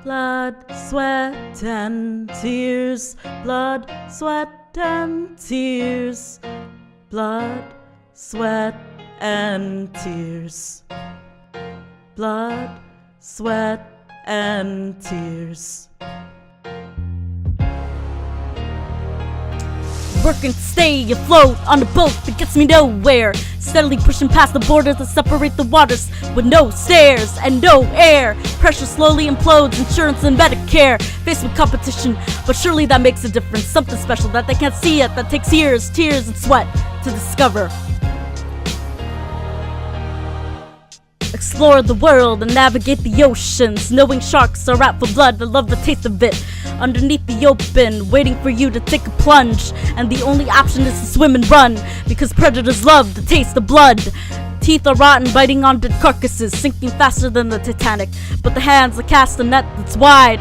Blood, sweat, and tears. Blood, sweat, and tears. Blood, sweat, and tears. Blood, sweat, and tears. Working to stay afloat on a boat that gets me nowhere. Steadily pushing past the borders that separate the waters with no stairs and no air. Pressure slowly implodes, insurance and Medicare. Faced with competition, but surely that makes a difference. Something special that they can't see yet, that takes years, tears, and sweat to discover. Explore the world and navigate the oceans, knowing sharks are out for blood. I love the taste of it. Underneath the open, waiting for you to take a plunge, and the only option is to swim and run, because predators love the taste of blood. Teeth are rotten, biting on dead carcasses, sinking faster than the Titanic, but the hands that cast a net that's wide.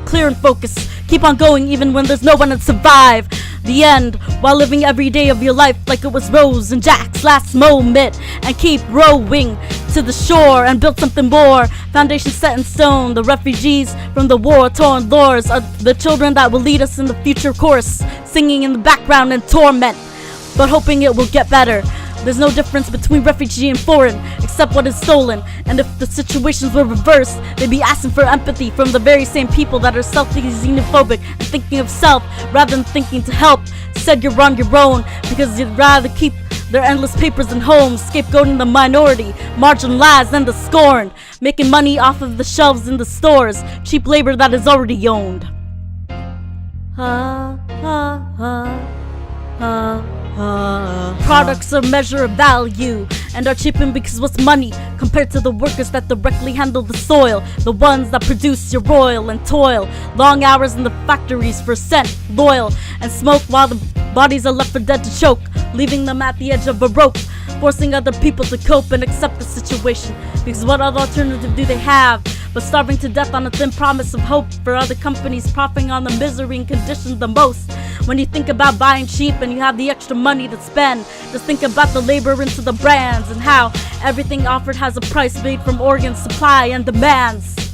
Clear and focus, keep on going even when there's no one to survive the end, while living every day of your life like it was Rose and Jack's last moment. And keep rowing to the shore and build something more. Foundation set in stone. The refugees from the war-torn lores are the children that will lead us in the future course, singing in the background in torment, but hoping it will get better. There's no difference between refugee and foreign, except what is stolen. And if the situations were reversed, they'd be asking for empathy from the very same people that are selfishly xenophobic and thinking of self rather than thinking to help. Said you're on your own because you'd rather keep their endless papers and homes, scapegoating the minority, marginalized and the scorned, making money off of the shelves in the stores, cheap labor that is already owned. Products are measure of value and are cheapened because what's money compared to the workers that directly handle the soil, the ones that produce your oil and toil, long hours in the factories for scent, loyal, and smoke while the bodies are left for dead to choke, leaving them at the edge of a rope, forcing other people to cope and accept the situation, because what other alternative do they have but starving to death on a thin promise of hope for other companies profiting on the misery and conditions the most. When you think about buying cheap and you have the extra money to spend, just think about the labor into the brands and how everything offered has a price made from organ supply and demands.